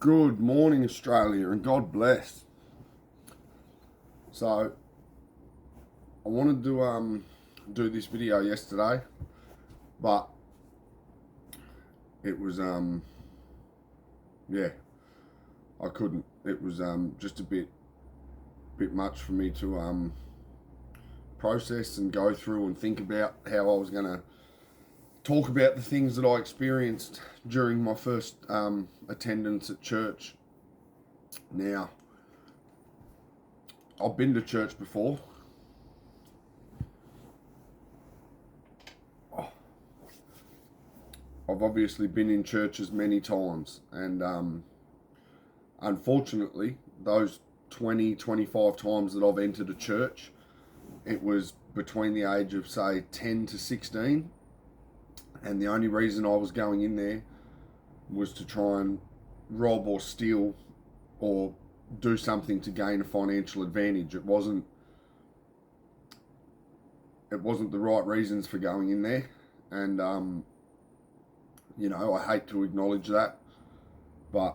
Good morning, Australia, and God bless. So, I wanted to do this video yesterday, but it was yeah, I couldn't. It was just a bit much for me to process and go through and think about how I was going to talk about the things that I experienced during my first attendance at church. Now, I've been to church before. I've obviously been in churches many times, and unfortunately, those 25 times that I've entered a church, it was between the age of, say, 10 to 16, and the only reason I was going in there was to try and rob or steal or do something to gain a financial advantage. It wasn't the right reasons for going in there, and I hate to acknowledge that, but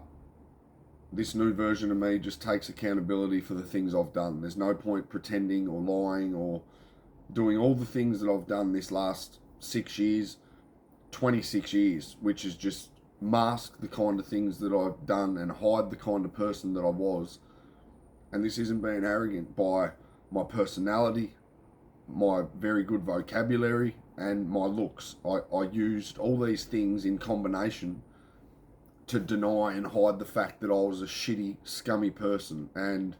this new version of me just takes accountability for the things I've done. There's no point pretending or lying or doing all the things that I've done this last 6 years, 26 years, which is just mask the kind of things that I've done and hide the kind of person that I was. And this isn't being arrogant. By my personality, my very good vocabulary, and my looks. I used all these things in combination to deny and hide the fact that I was a shitty, scummy person. And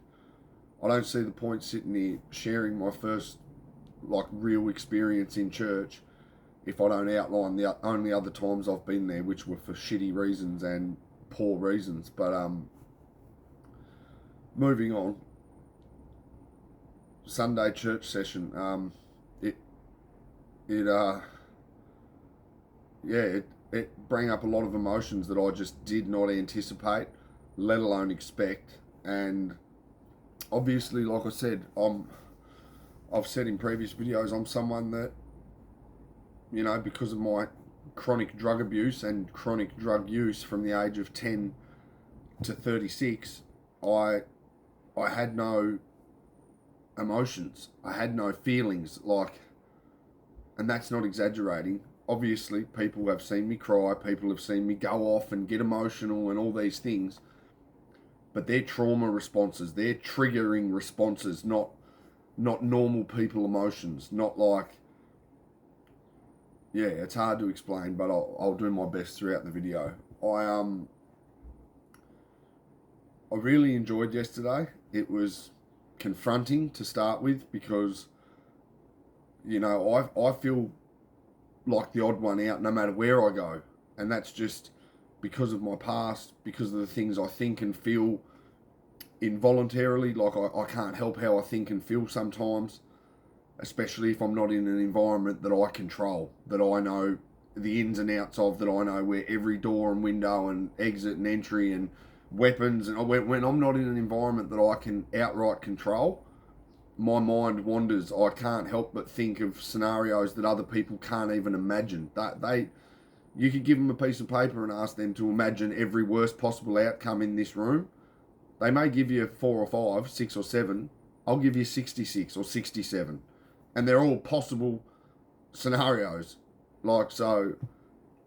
I don't see the point sitting here sharing my first real experience in church if I don't outline the only other times I've been there, which were for shitty reasons and poor reasons. But moving on, Sunday church session. It brought up a lot of emotions that I just did not anticipate, let alone expect. And obviously, like I said, I've said in previous videos, I'm someone that, because of my chronic drug abuse and chronic drug use from the age of 10 to 36, I had no emotions. I had no feelings, and that's not exaggerating. Obviously, people have seen me cry, people have seen me go off and get emotional and all these things, but they're trauma responses, they're triggering responses, not normal people emotions, it's hard to explain, but I'll do my best throughout the video. I really enjoyed yesterday. It was confronting to start with because, I feel like the odd one out no matter where I go. And that's just because of my past, because of the things I think and feel involuntarily. I can't help how I think and feel sometimes, especially if I'm not in an environment that I control, that I know the ins and outs of, that I know where every door and window and exit and entry and weapons. And when I'm not in an environment that I can outright control, my mind wanders. I can't help but think of scenarios that other people can't even imagine. You could give them a piece of paper and ask them to imagine every worst possible outcome in this room. They may give you 4 or 5, 6 or 7. I'll give you 66 or 67. And they're all possible scenarios. So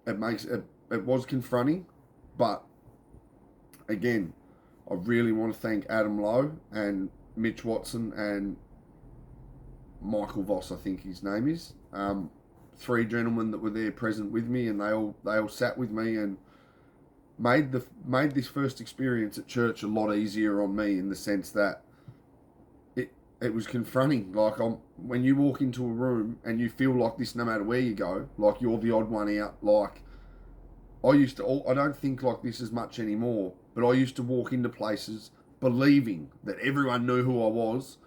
it was confronting, but again, I really want to thank Adam Lowe and Mitch Watson and Michael Voss, I think his name is. 3 gentlemen that were there present with me, and they all sat with me and made this first experience at church a lot easier on me, in the sense that it was confronting. When you walk into a room and you feel like this no matter where you go, like you're the odd one out. I don't think like this as much anymore, but I used to walk into places believing that everyone knew who I was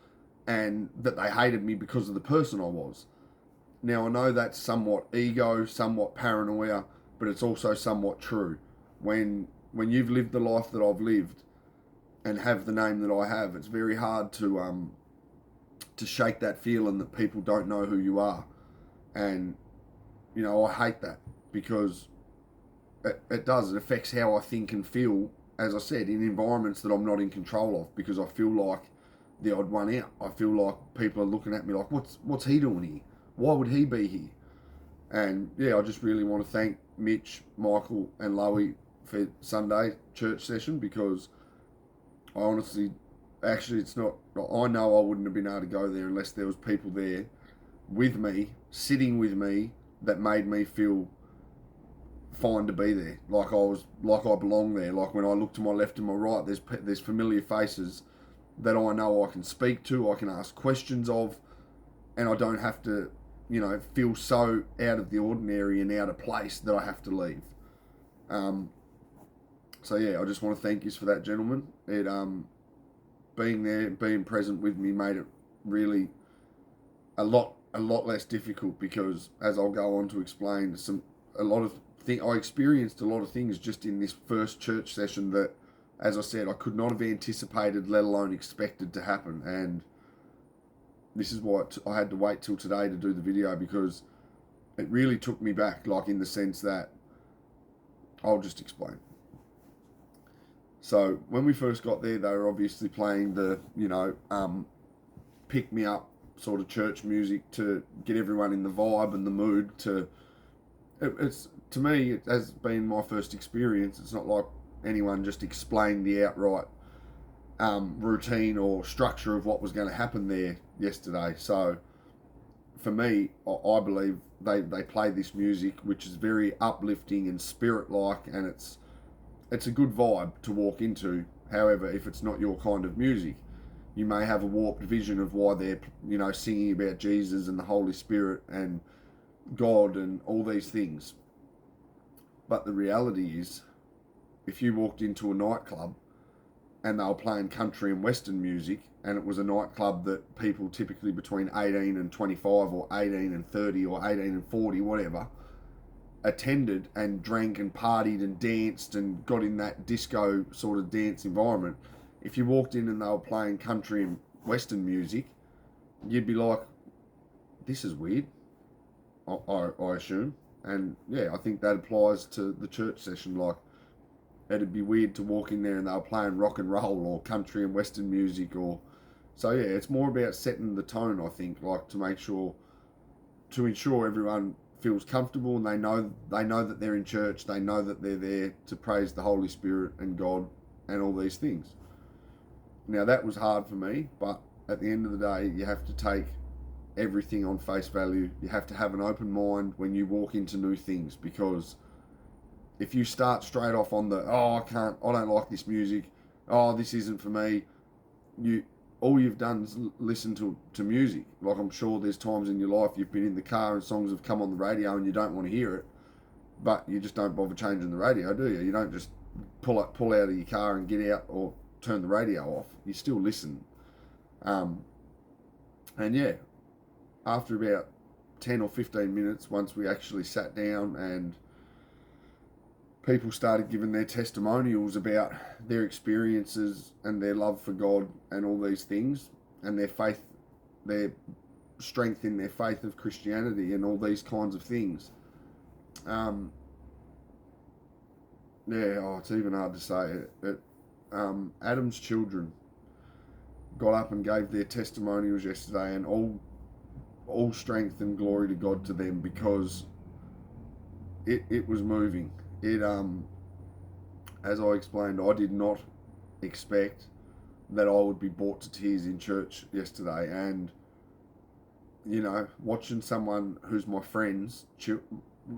and that they hated me because of the person I was. Now, I know that's somewhat ego, somewhat paranoia, but it's also somewhat true. When you've lived the life that I've lived and have the name that I have, it's very hard to shake that feeling that people don't know who you are. And, I hate that, because it does. It affects how I think and feel as I said, in environments that I'm not in control of, because I feel like the odd one out. I feel like people are looking at me like, what's he doing here? Why would he be here? And yeah, I just really want to thank Mitch, Michael, and Loey for Sunday church session, because I honestly, actually, it's not. I know I wouldn't have been able to go there unless there was people there with me, sitting with me, that made me feel fine to be there. Like I belong there. Like when I look to my left and my right, there's familiar faces that I know I can speak to, I can ask questions of, and I don't have to, feel so out of the ordinary and out of place that I have to leave. So yeah, I just want to thank you for that, gentlemen. It being there, being present with me made it really a lot less difficult, because as I'll go on to explain, I experienced a lot of things just in this first church session that, as I said, I could not have anticipated, let alone expected to happen. And this is why I had to wait till today to do the video, because it really took me back, like in the sense that, I'll just explain. So when we first got there, they were obviously playing the, pick me up sort of church music to get everyone in the vibe and the mood. It's to me, it has been my first experience. It's not like anyone just explained the outright routine or structure of what was going to happen there yesterday. So for me, I believe they play this music, which is very uplifting and spirit-like, and it's a good vibe to walk into. However, if it's not your kind of music, you may have a warped vision of why they're, singing about Jesus and the Holy Spirit and God and all these things. But the reality is, if you walked into a nightclub and they were playing country and western music, and it was a nightclub that people typically between 18 and 25 or 18 and 30 or 18 and 40, whatever, attended and drank and partied and danced and got in that disco sort of dance environment, if you walked in and they were playing country and western music, you'd be like, this is weird, I assume. And yeah, I think that applies to the church session. Like, it'd be weird to walk in there and they were playing rock and roll or country and western music, or so yeah, it's more about setting the tone, I think, like to ensure everyone feels comfortable and they know that they're in church, they know that they're there to praise the Holy Spirit and God and all these things. Now that was hard for me, but at the end of the day, you have to take everything on face value. You have to have an open mind when you walk into new things, because if you start straight off on the, I don't like this music, this isn't for me, all you've done is listen to music. Like, I'm sure there's times in your life you've been in the car and songs have come on the radio and you don't want to hear it, but you just don't bother changing the radio, do you? You don't just pull out of your car and get out or turn the radio off. You still listen. And yeah, after about 10 or 15 minutes, once we actually sat down and people started giving their testimonials about their experiences and their love for God and all these things, and their faith, their strength in their faith of Christianity and all these kinds of things. It's even hard to say it. Adam's children got up and gave their testimonials yesterday, and all strength and glory to God to them, because it was moving. As I explained, I did not expect that I would be brought to tears in church yesterday, and watching someone who's my friend's,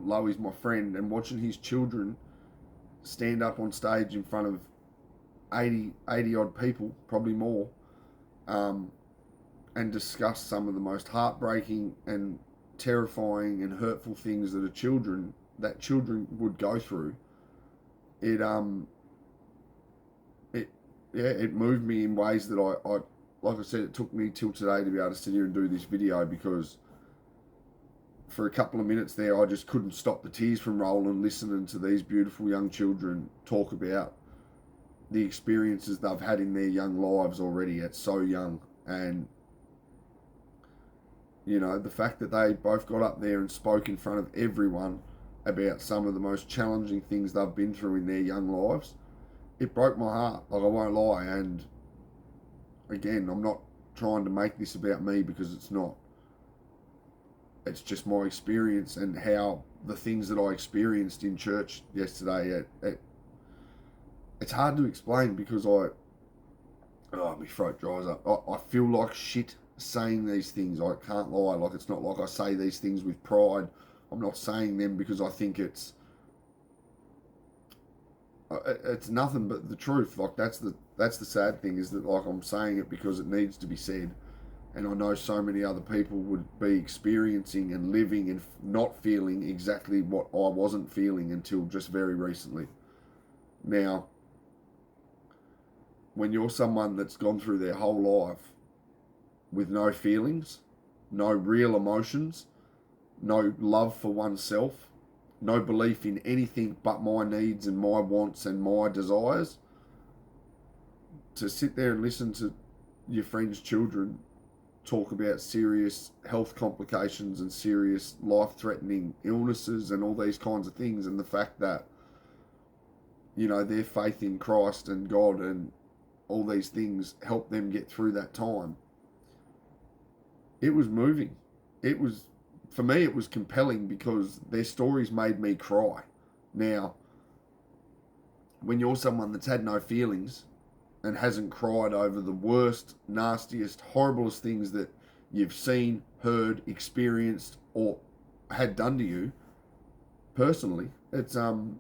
Loey's my friend, and watching his children stand up on stage in front of 80 odd people, probably more, and discuss some of the most heartbreaking and terrifying and hurtful things that children would go through. It moved me in ways that I like I said, it took me till today to be able to sit here and do this video, because for a couple of minutes there, I just couldn't stop the tears from rolling, listening to these beautiful young children talk about the experiences they've had in their young lives already at so young. And the fact that they both got up there and spoke in front of everyone about some of the most challenging things they've been through in their young lives, it broke my heart. Like, I won't lie. And again, I'm not trying to make this about me, because it's not. It's just my experience and how the things that I experienced in church yesterday. It's hard to explain, because my throat dries up. I feel like shit saying these things. I can't lie. Like, it's not like I say these things with pride. I'm not saying them because I think it's nothing but the truth. Like, that's the sad thing, is that, like, I'm saying it because it needs to be said, and I know so many other people would be experiencing and living and not feeling exactly what I wasn't feeling until just very recently. Now, when you're someone that's gone through their whole life with no feelings, no real emotions, no love for oneself, no belief in anything but my needs and my wants and my desires, to sit there and listen to your friends' children talk about serious health complications and serious life-threatening illnesses and all these kinds of things, and the fact that, their faith in Christ and God and all these things helped them get through that time. It was moving. For me, it was compelling, because their stories made me cry. Now, when you're someone that's had no feelings and hasn't cried over the worst, nastiest, horriblest things that you've seen, heard, experienced, or had done to you personally, it's mind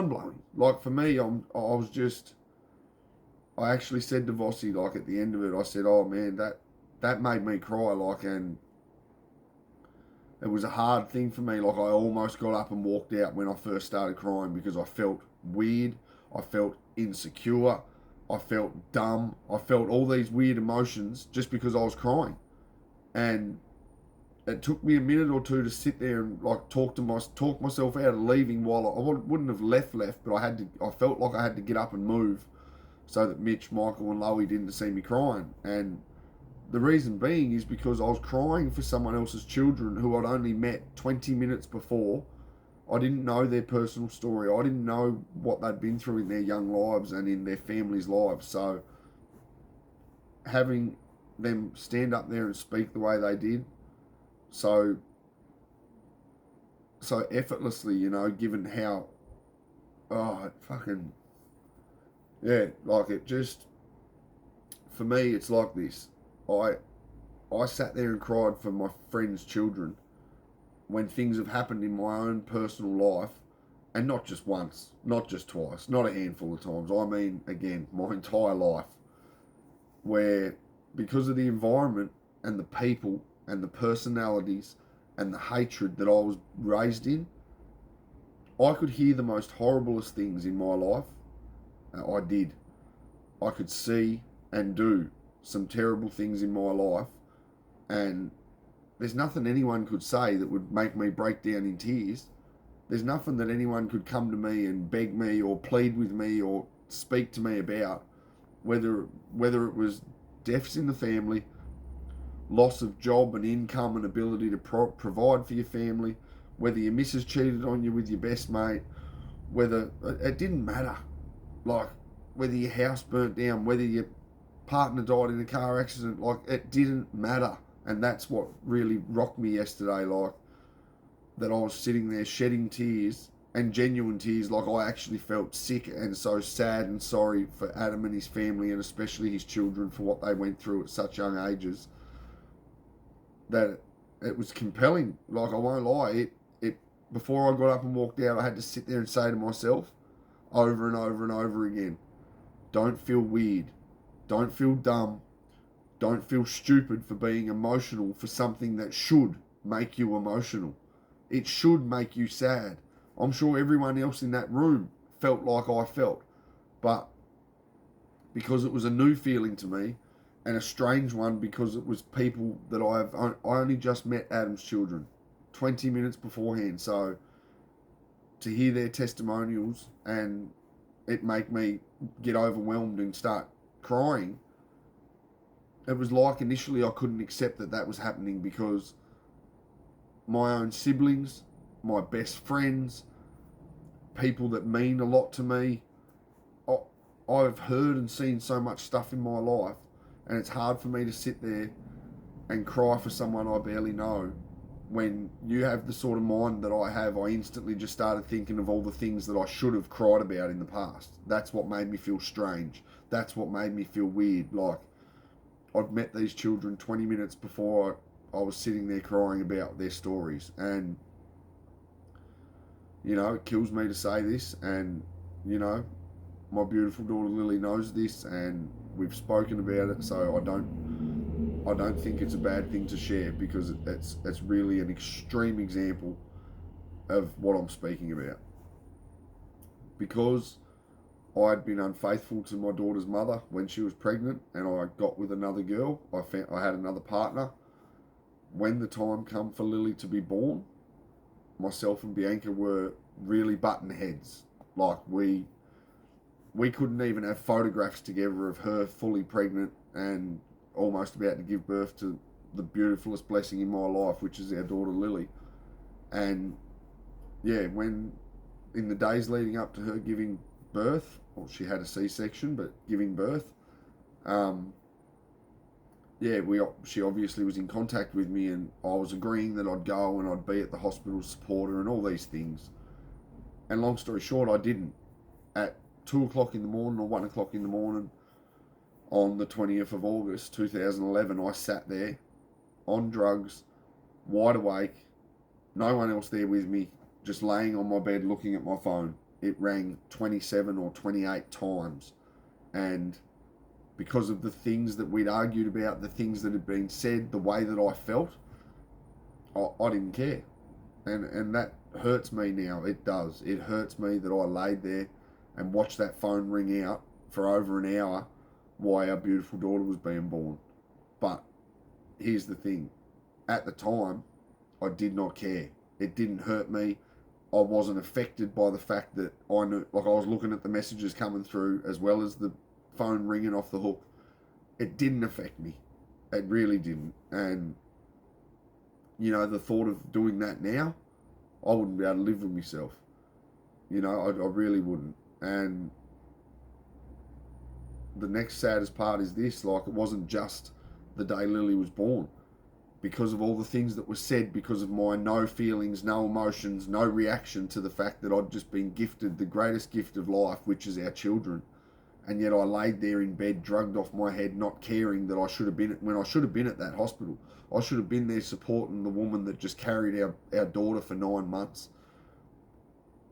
blowing. Like, for me, I actually said to Vossi, like, at the end of it, I said, "Oh man, that made me cry." Like, and it was a hard thing for me. Like, I almost got up and walked out when I first started crying, because I felt weird. I felt insecure. I felt dumb. I felt all these weird emotions just because I was crying. And it took me a minute or two to sit there and, like, talk myself out of leaving. While I wouldn't have left, but I felt like I had to get up and move, so that Mitch, Michael, and Loey didn't see me crying. And the reason being is because I was crying for someone else's children who I'd only met 20 minutes before. I didn't know their personal story. I didn't know what they'd been through in their young lives and in their families' lives. So having them stand up there and speak the way they did, so effortlessly, given how, like, it just, for me, it's like this. I sat there and cried for my friends' children when things have happened in my own personal life, and not just once, not just twice, not a handful of times. I mean, again, my entire life, where, because of the environment and the people and the personalities and the hatred that I was raised in, I could hear the most horriblest things in my life. I did. I could see and do some terrible things in my life, and there's nothing anyone could say that would make me break down in tears. There's nothing that anyone could come to me and beg me or plead with me or speak to me about, whether it was deaths in the family, loss of job and income and ability to provide for your family, whether your missus cheated on you with your best mate, whether it didn't matter, like, whether your house burnt down, whether your partner died in a car accident, like, it didn't matter. And that's what really rocked me yesterday, like, that I was sitting there shedding tears, and genuine tears. Like, I actually felt sick and so sad and sorry for Adam and his family, and especially his children, for what they went through at such young ages, that it was compelling. Like, I won't lie, it before I got up and walked out, I had to sit there and say to myself over and over and over again, don't feel weird, don't feel dumb, don't feel stupid for being emotional for something that should make you emotional. It should make you sad. I'm sure everyone else in that room felt like I felt, but because it was a new feeling to me, and a strange one, because it was people that I only just met Adam's children 20 minutes beforehand. So to hear their testimonials and it make me get overwhelmed and start crying, it was like, initially I couldn't accept that was happening, because my own siblings, my best friends, people that mean a lot to me, I've heard and seen so much stuff in my life, and it's hard for me to sit there and cry for someone I barely know. When you have the sort of mind that I have, I instantly just started thinking of all the things that I should have cried about in the past. That's what made me feel strange. That's what made me feel weird. Like, I've met these children 20 minutes before I was sitting there crying about their stories. And, it kills me to say this. And, my beautiful daughter Lily knows this, and we've spoken about it. So I don't think it's a bad thing to share, because it's really an extreme example of what I'm speaking about. Because I'd been unfaithful to my daughter's mother when she was pregnant, and I got with another girl. I had another partner. When the time come for Lily to be born, myself and Bianca were really button heads. Like, we couldn't even have photographs together of her fully pregnant and almost about to give birth to the beautifulest blessing in my life, which is our daughter Lily. And yeah, when in the days leading up to her giving birth, well, she had a C-section, but giving birth, she obviously was in contact with me, and I was agreeing that I'd go and I'd be at the hospital to support her and all these things. And long story short, I didn't. At 2 o'clock in the morning or 1 o'clock in the morning on the 20th of August 2011, I sat there on drugs, wide awake, no one else there with me, just laying on my bed looking at my phone. It rang 27 or 28 times. And because of the things that we'd argued about, the things that had been said, the way that I felt, I didn't care. And that hurts me now. It does. It hurts me that I laid there and watched that phone ring out for over an hour while our beautiful daughter was being born. But here's the thing. At the time, I did not care. It didn't hurt me. I wasn't affected by the fact that I knew, like, I was looking at the messages coming through as well as the phone ringing off the hook. It didn't affect me. It really didn't. And, the thought of doing that now, I wouldn't be able to live with myself. I really wouldn't. And the next saddest part is this, like, it wasn't just the day Lily was born. Because of all the things that were said, because of my no feelings, no emotions, no reaction to the fact that I'd just been gifted the greatest gift of life, which is our children. And yet I laid there in bed, drugged off my head, not caring that I should have been at that hospital. I should have been there supporting the woman that just carried our daughter for 9 months.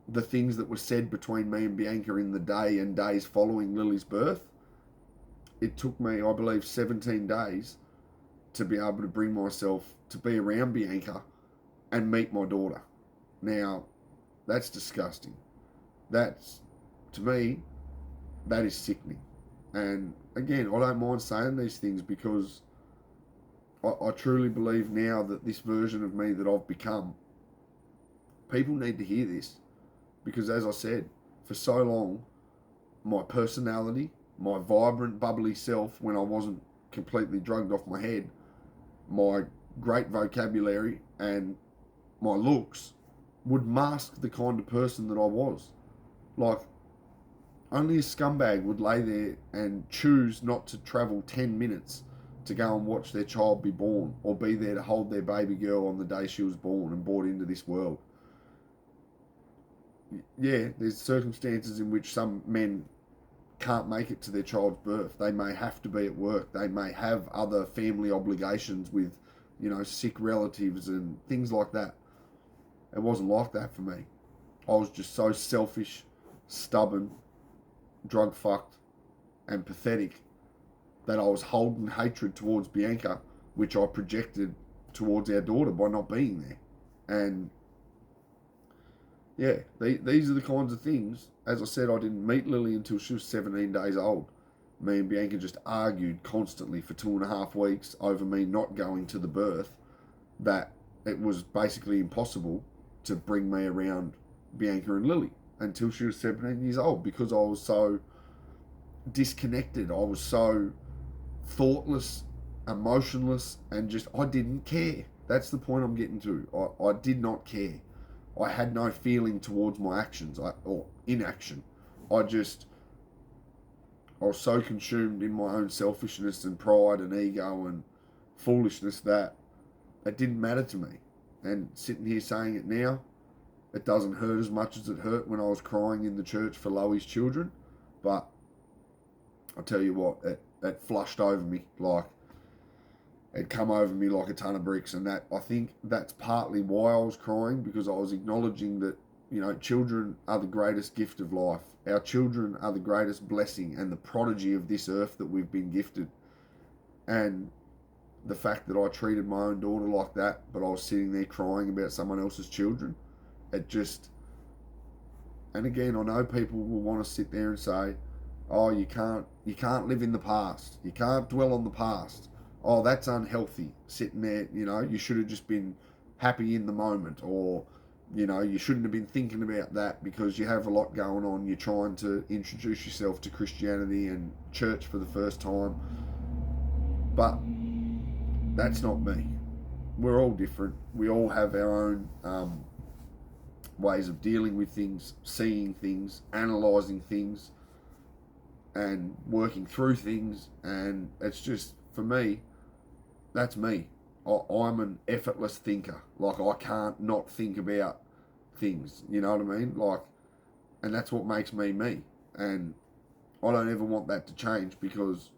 The things that were said between me and Bianca in the day and days following Lily's birth, it took me, I believe, 17 days to be able to bring myself to be around Bianca and meet my daughter. Now, that's disgusting. That's, to me, that is sickening. And again, I don't mind saying these things, because I truly believe now that this version of me that I've become, people need to hear this. Because as I said, for so long, my personality, my vibrant, bubbly self when I wasn't completely drugged off my head, my great vocabulary and my looks would mask the kind of person that I was. Like, only a scumbag would lay there and choose not to travel 10 minutes to go and watch their child be born, or be there to hold their baby girl on the day she was born and brought into this world. Yeah, there's circumstances in which some men can't make it to their child's birth. They may have to be at work. They may have other family obligations with, sick relatives and things like that. It wasn't like that for me. I was just so selfish, stubborn, drug fucked, and pathetic that I was holding hatred towards Bianca, which I projected towards our daughter by not being there. And yeah, these are the kinds of things. As I said, I didn't meet Lily until she was 17 days old. Me and Bianca just argued constantly for 2.5 weeks over me not going to the birth, that it was basically impossible to bring me around Bianca and Lily until she was 17 years old, because I was so disconnected. I was so thoughtless, emotionless, and just, I didn't care. That's the point I'm getting to. I did not care. I had no feeling towards my actions or inaction. I just I was so consumed in my own selfishness and pride and ego and foolishness that it didn't matter to me. And sitting here saying it now, it doesn't hurt as much as it hurt when I was crying in the church for Loey's children. But I'll tell you what, it flushed over me, like it come over me like a ton of bricks. And that, I think that's partly why I was crying, because I was acknowledging that, you know, children are the greatest gift of life. Our children are the greatest blessing and the prodigy of this earth that we've been gifted. And the fact that I treated my own daughter like that, but I was sitting there crying about someone else's children, it just... And again, I know people will want to sit there and say, oh, you can't live in the past. You can't dwell on the past. Oh, that's unhealthy. Sitting there, you know, you should have just been happy in the moment, or, you know, you shouldn't have been thinking about that because you have a lot going on. You're trying to introduce yourself to Christianity and church for the first time. But that's not me. We're all different. We all have our own ways of dealing with things, seeing things, analysing things, and working through things. And it's just, for me, that's me. I'm an effortless thinker. Like, I can't not think about things, you know what I mean? Like, and that's what makes me me. And I don't ever want that to change, because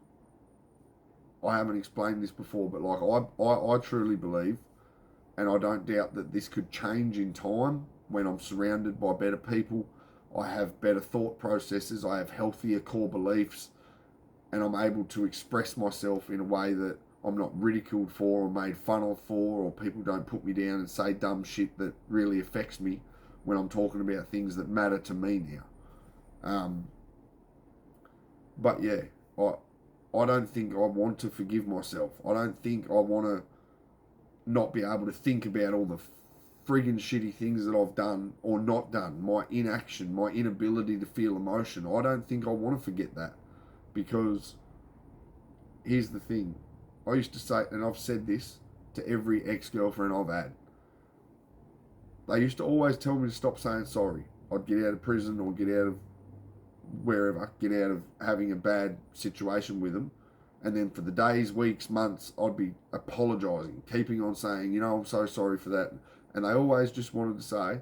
I haven't explained this before, but like, I truly believe, and I don't doubt that this could change in time when I'm surrounded by better people. I have better thought processes, I have healthier core beliefs, and I'm able to express myself in a way that I'm not ridiculed for or made fun of for, or people don't put me down and say dumb shit that really affects me when I'm talking about things that matter to me now. But yeah, I don't think I want to forgive myself. I don't think I want to not be able to think about all the friggin' shitty things that I've done or not done, my inaction, my inability to feel emotion. I don't think I want to forget that, because here's the thing. I used to say, and I've said this to every ex-girlfriend I've had, they used to always tell me to stop saying sorry. I'd get out of prison or get out of wherever, get out of having a bad situation with them, and then for the days, weeks, months, I'd be apologising, keeping on saying, you know, I'm so sorry for that. And they always just wanted to say,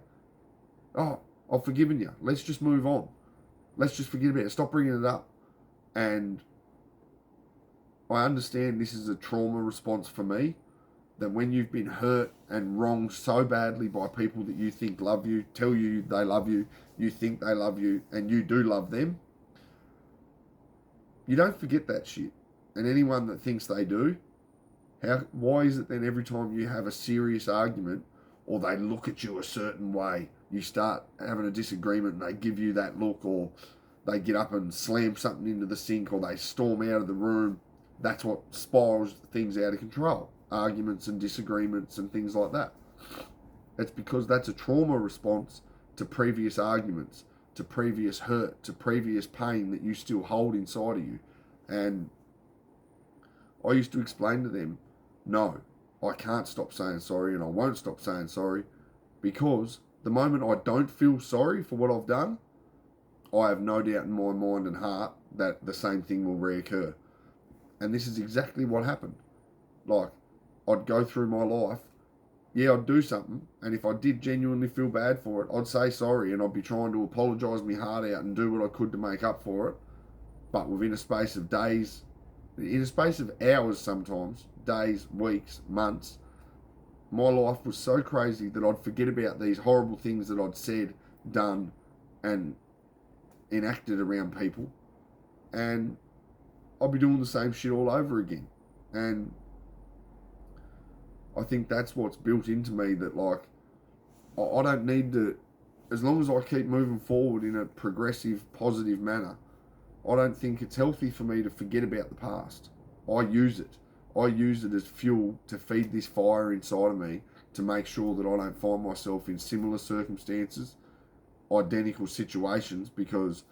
oh, I've forgiven you. Let's just move on. Let's just forget about it. Stop bringing it up. And I understand this is a trauma response for me, that when you've been hurt and wronged so badly by people that you think love you, tell you they love you, you think they love you, and you do love them, you don't forget that shit. And anyone that thinks they do, why is it then every time you have a serious argument, or they look at you a certain way, you start having a disagreement and they give you that look, or they get up and slam something into the sink, or they storm out of the room? That's what spirals things out of control. Arguments and disagreements and things like that. It's because that's a trauma response to previous arguments, to previous hurt, to previous pain that you still hold inside of you. And I used to explain to them, no, I can't stop saying sorry, and I won't stop saying sorry, because the moment I don't feel sorry for what I've done, I have no doubt in my mind and heart that the same thing will reoccur. And this is exactly what happened. Like, I'd go through my life, yeah, I'd do something, and if I did genuinely feel bad for it, I'd say sorry, and I'd be trying to apologise my heart out and do what I could to make up for it. But within a space of days, in a space of hours sometimes, days, weeks, months, my life was so crazy that I'd forget about these horrible things that I'd said, done, and enacted around people, and I'd be doing the same shit all over again. And I think that's what's built into me, that like, I don't need to, as long as I keep moving forward in a progressive, positive manner, I don't think it's healthy for me to forget about the past. I use it. I use it as fuel to feed this fire inside of me, to make sure that I don't find myself in similar circumstances, identical situations, because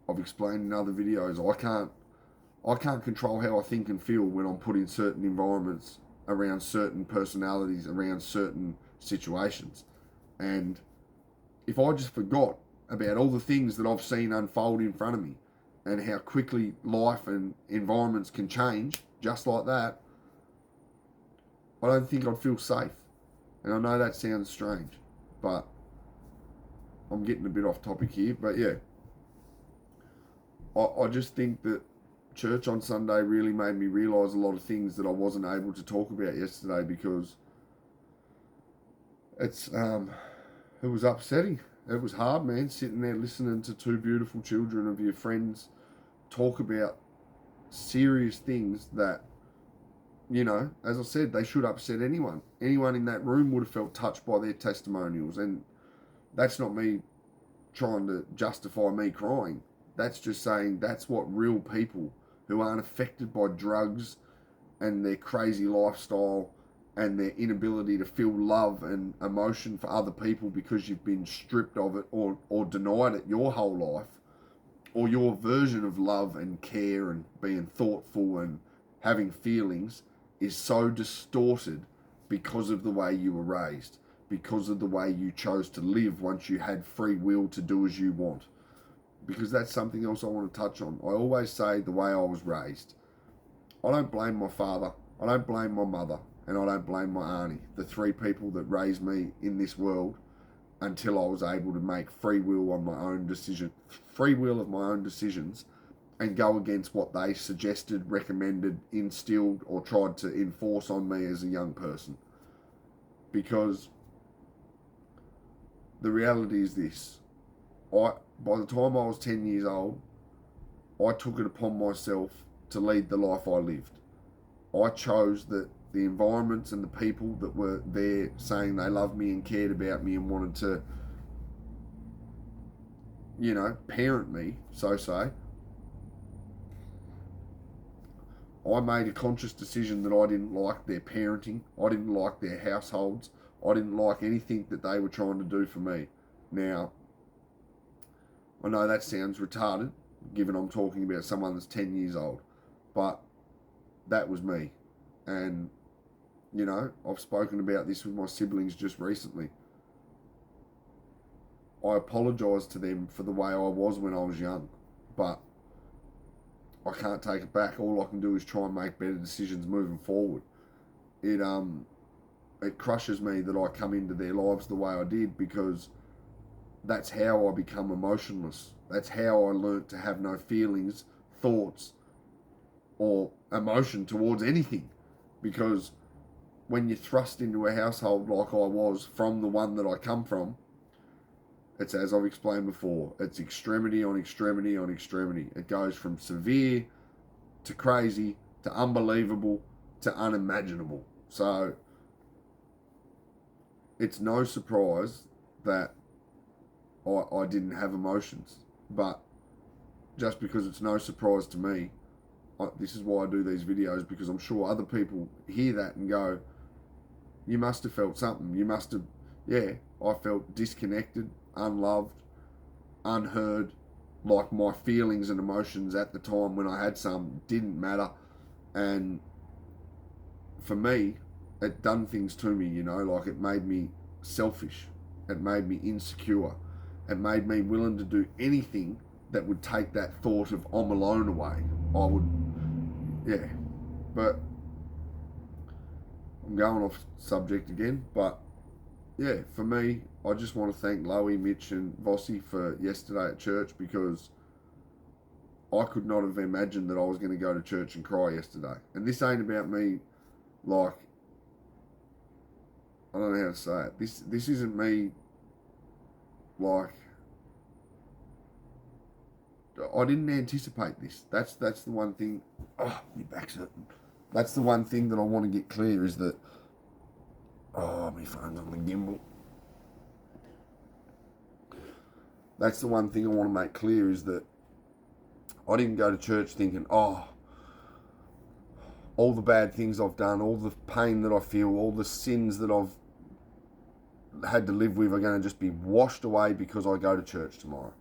I've explained in other videos, I can't control how I think and feel when I'm put in certain environments, around certain personalities, around certain situations. And if I just forgot about all the things that I've seen unfold in front of me, and how quickly life and environments can change just like that, I don't think I'd feel safe. And I know that sounds strange, but I'm getting a bit off topic here. But yeah, I just think that church on Sunday really made me realise a lot of things that I wasn't able to talk about yesterday, because it was upsetting. It was hard, man, sitting there listening to two beautiful children of your friends talk about serious things that, you know, as I said, they should upset anyone. Anyone in that room would have felt touched by their testimonials. And that's not me trying to justify me crying. That's just saying that's what real people who aren't affected by drugs and their crazy lifestyle and their inability to feel love and emotion for other people because you've been stripped of it or denied it your whole life, or your version of love and care and being thoughtful and having feelings is so distorted because of the way you were raised, because of the way you chose to live once you had free will to do as you want. Because that's something else I want to touch on. I always say the way I was raised. I don't blame my father, I don't blame my mother, and I don't blame my auntie, the three people that raised me in this world until I was able to make free will of my own decisions and go against what they suggested, recommended, instilled, or tried to enforce on me as a young person. Because the reality is this: by the time I was 10 years old, I took it upon myself to lead the life I lived. I chose that the environments and the people that were there saying they loved me and cared about me and wanted to, you know, parent me, so say, I made a conscious decision that I didn't like their parenting, I didn't like their households, I didn't like anything that they were trying to do for me. Now, I know that sounds retarded, given I'm talking about someone that's 10 years old, but that was me. And, you know, I've spoken about this with my siblings just recently. I apologise to them for the way I was when I was young, but I can't take it back. All I can do is try and make better decisions moving forward. It crushes me that I come into their lives the way I did, because that's how I become emotionless. That's how I learnt to have no feelings, thoughts, or emotion towards anything. Because when you're thrust into a household like I was from the one that I come from, it's, as I've explained before, it's extremity on extremity on extremity. It goes from severe to crazy to unbelievable to unimaginable. So it's no surprise that I didn't have emotions. But just because it's no surprise to me, this is why I do these videos, because I'm sure other people hear that and go, you must have felt something. You must have, yeah, I felt disconnected, unloved, unheard, like my feelings and emotions at the time when I had some didn't matter. And for me, it done things to me, you know, like it made me selfish. It made me insecure. It made me willing to do anything that would take that thought of I'm alone away. I would, yeah. But I'm going off subject again, but yeah, for me, I just want to thank Loey, Mitch and Vossi for yesterday at church, because I could not have imagined that I was going to go to church and cry yesterday. And this ain't about me, like, I don't know how to say it. This isn't me, like, I didn't anticipate this. That's the one thing. Oh, my back's hurting. That's the one thing that I want to get clear, is that, oh, my phone's on the gimbal. That's the one thing I want to make clear, is that I didn't go to church thinking, oh, all the bad things I've done, all the pain that I feel, all the sins that I've had to live with are going to just be washed away because I go to church tomorrow.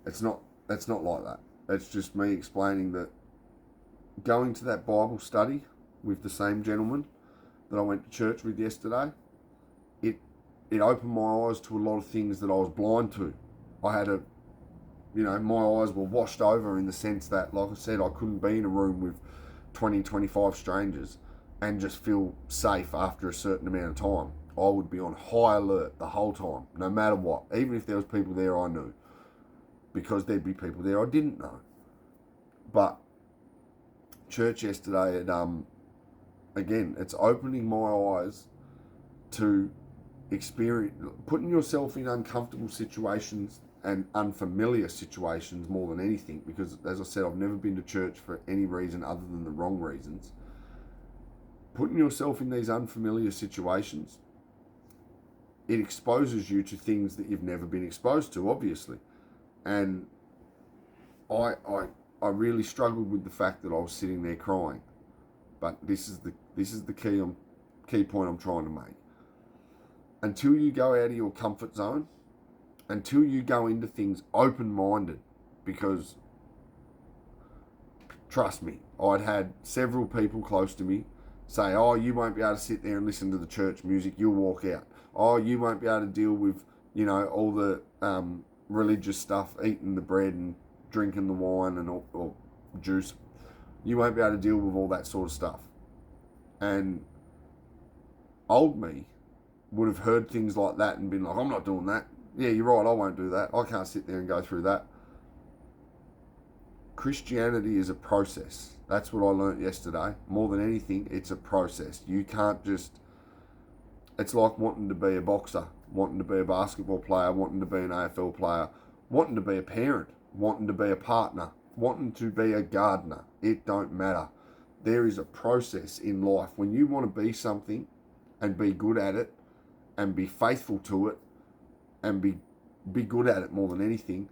That's not like that. It's just me explaining that going to that Bible study with the same gentleman that I went to church with yesterday, it opened my eyes to a lot of things that I was blind to. I had a my eyes were washed over in the sense that, like I said, I couldn't be in a room with 20, 25 strangers and just feel safe after a certain amount of time. I would be on high alert the whole time, no matter what, even if there was people there I knew, because there'd be people there I didn't know. But church yesterday, again, it's opening my eyes to experience, putting yourself in uncomfortable situations and unfamiliar situations more than anything, because as I said, I've never been to church for any reason other than the wrong reasons. Putting yourself in these unfamiliar situations, it exposes you to things that you've never been exposed to, obviously. And I really struggled with the fact that I was sitting there crying. But this is the key point I'm trying to make. Until you go out of your comfort zone, until you go into things open-minded, because trust me, I'd had several people close to me say, oh, you won't be able to sit there and listen to the church music, you'll walk out. Oh, you won't be able to deal with, all the religious stuff, eating the bread and drinking the wine and or juice. You won't be able to deal with all that sort of stuff. And old me would have heard things like that and been like, I'm not doing that. Yeah, you're right, I won't do that. I can't sit there and go through that. Christianity is a process. That's what I learnt yesterday. More than anything, it's a process. You can't just... It's like wanting to be a boxer, wanting to be a basketball player, wanting to be an AFL player, wanting to be a parent, wanting to be a partner, wanting to be a gardener. It don't matter. There is a process in life. When you want to be something and be good at it and be faithful to it and be good at it more than anything,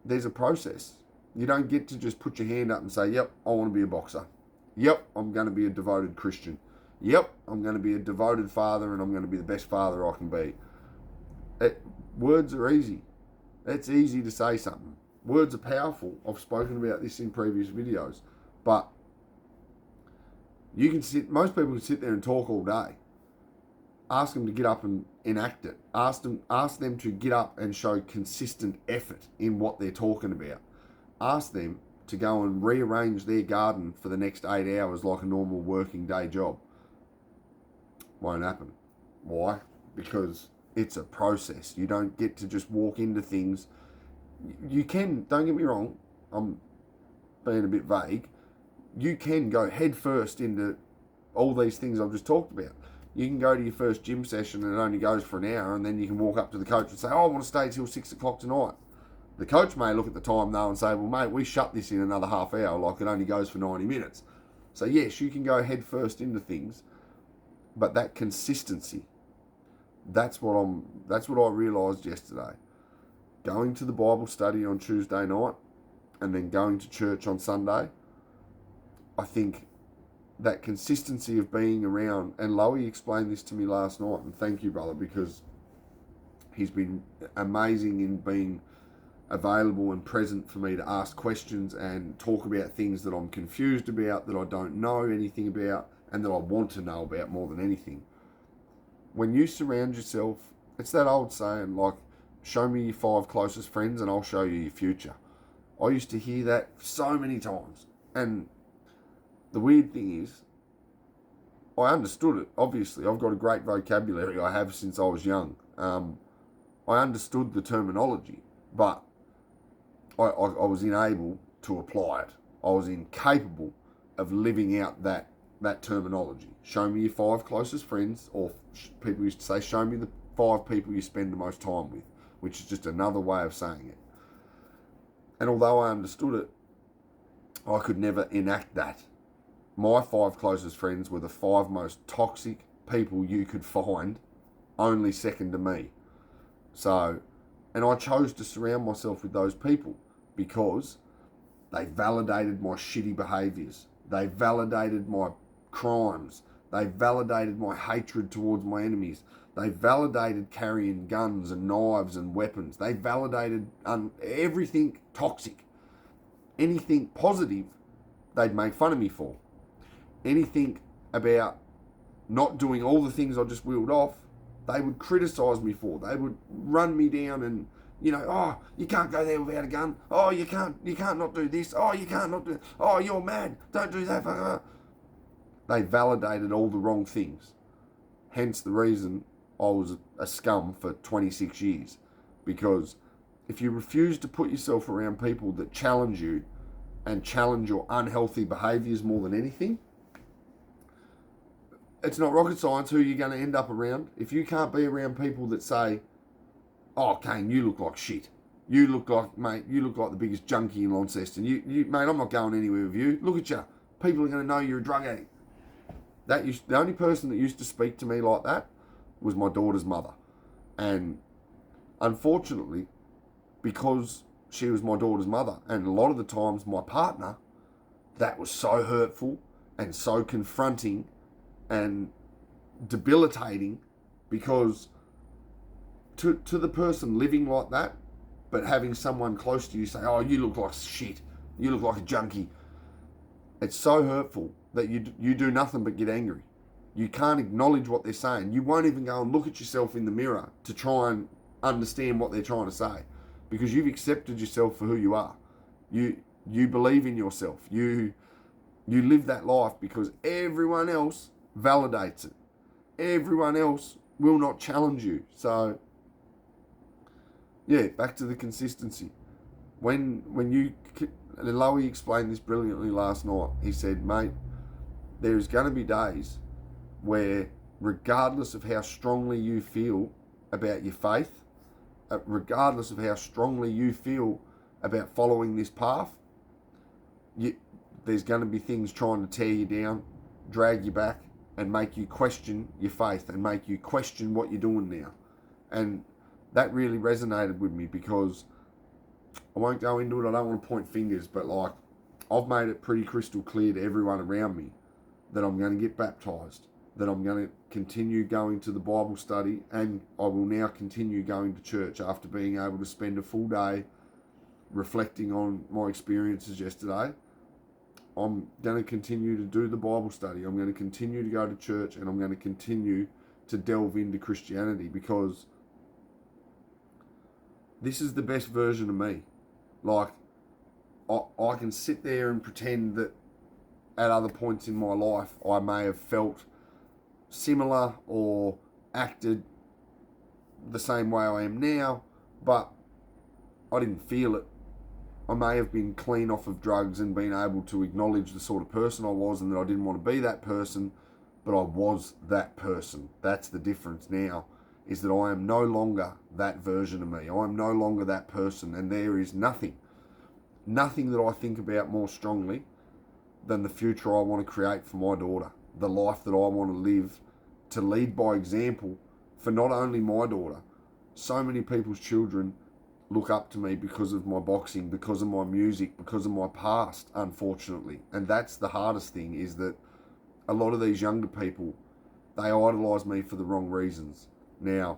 there's a process. You don't get to just put your hand up and say, yep, I want to be a boxer. Yep, I'm going to be a devoted Christian. Yep, I'm going to be a devoted father and I'm going to be the best father I can be. Words are easy. It's easy to say something. Words are powerful. I've spoken about this in previous videos. But most people can sit there and talk all day. Ask them to get up and enact it. Ask them to get up and show consistent effort in what they're talking about. Ask them to go and rearrange their garden for the next 8 hours like a normal working day job. Won't happen. Why? Because it's a process. You don't get to just walk into things. You can, don't get me wrong, I'm being a bit vague. You can go head first into all these things I've just talked about. You can go to your first gym session and it only goes for an hour, and then you can walk up to the coach and say, oh, I want to stay till 6 o'clock tonight. The coach may look at the time though and say, well, mate, we shut this in another half hour, like it only goes for 90 minutes. So yes, you can go head first into things, but that consistency, that's what I realised yesterday. Going to the Bible study on Tuesday night and then going to church on Sunday, I think that consistency of being around, and Lowy explained this to me last night, and thank you, brother, because he's been amazing in being available and present for me to ask questions and talk about things that I'm confused about, that I don't know anything about, and that I want to know about more than anything. When you surround yourself, it's that old saying, like, show me your 5 closest friends and I'll show you your future. I used to hear that so many times. And the weird thing is, I understood it, obviously. I've got a great vocabulary. I have since I was young. I understood the terminology, but I was unable to apply it. I was incapable of living out that terminology. Show me your 5 closest friends, or people used to say, show me the 5 people you spend the most time with, which is just another way of saying it. And although I understood it, I could never enact that. My 5 closest friends were the 5 most toxic people you could find, only second to me. So, and I chose to surround myself with those people because they validated my shitty behaviours. They validated my crimes. They validated my hatred towards my enemies. They validated carrying guns and knives and weapons. They validated everything toxic. Anything positive, they'd make fun of me for. Anything about not doing all the things I just wheeled off, they would criticise me for. They would run me down and You know, oh, you can't go there without a gun. Oh, you can't not do this. Oh, you can't not do. Oh, you're mad. Don't do that. They validated all the wrong things. Hence the reason I was a scum for 26 years. Because if you refuse to put yourself around people that challenge you and challenge your unhealthy behaviours more than anything, it's not rocket science who you're going to end up around. If you can't be around people that say, oh, Kane, you look like shit. You look like the biggest junkie in Launceston. Mate, I'm not going anywhere with you. Look at you. People are going to know you're a drug addict. The only person that used to speak to me like that was my daughter's mother. And unfortunately, because she was my daughter's mother, and a lot of the times my partner, that was so hurtful and so confronting and debilitating, because to the person living like that, but having someone close to you say, oh, you look like shit, you look like a junkie, it's so hurtful that you do nothing but get angry. You can't acknowledge what they're saying. You won't even go and look at yourself in the mirror to try and understand what they're trying to say, because you've accepted yourself for who you are. You believe in yourself. You live that life because everyone else validates it. Everyone else will not challenge you. So, yeah, back to the consistency. When Lowy explained this brilliantly last night, he said, mate, there's going to be days where, regardless of how strongly you feel about your faith, regardless of how strongly you feel about following this path, there's going to be things trying to tear you down, drag you back, and make you question your faith and make you question what you're doing now. And that really resonated with me, because I won't go into it, I don't want to point fingers, but like, I've made it pretty crystal clear to everyone around me that I'm going to get baptised, that I'm going to continue going to the Bible study, and I will now continue going to church after being able to spend a full day reflecting on my experiences yesterday. I'm going to continue to do the Bible study. I'm going to continue to go to church, and I'm going to continue to delve into Christianity, because this is the best version of me. Like, I can sit there and pretend that at other points in my life I may have felt similar or acted the same way I am now, but I didn't feel it. I may have been clean off of drugs and been able to acknowledge the sort of person I was, and that I didn't want to be that person, but I was that person. That's the difference now, is that I am no longer that version of me. I am no longer that person, and there is nothing that I think about more strongly than the future I want to create for my daughter, the life that I want to live, to lead by example for not only my daughter. So many people's children look up to me because of my boxing, because of my music, because of my past, unfortunately. And that's the hardest thing, is that a lot of these younger people, they idolise me for the wrong reasons. Now,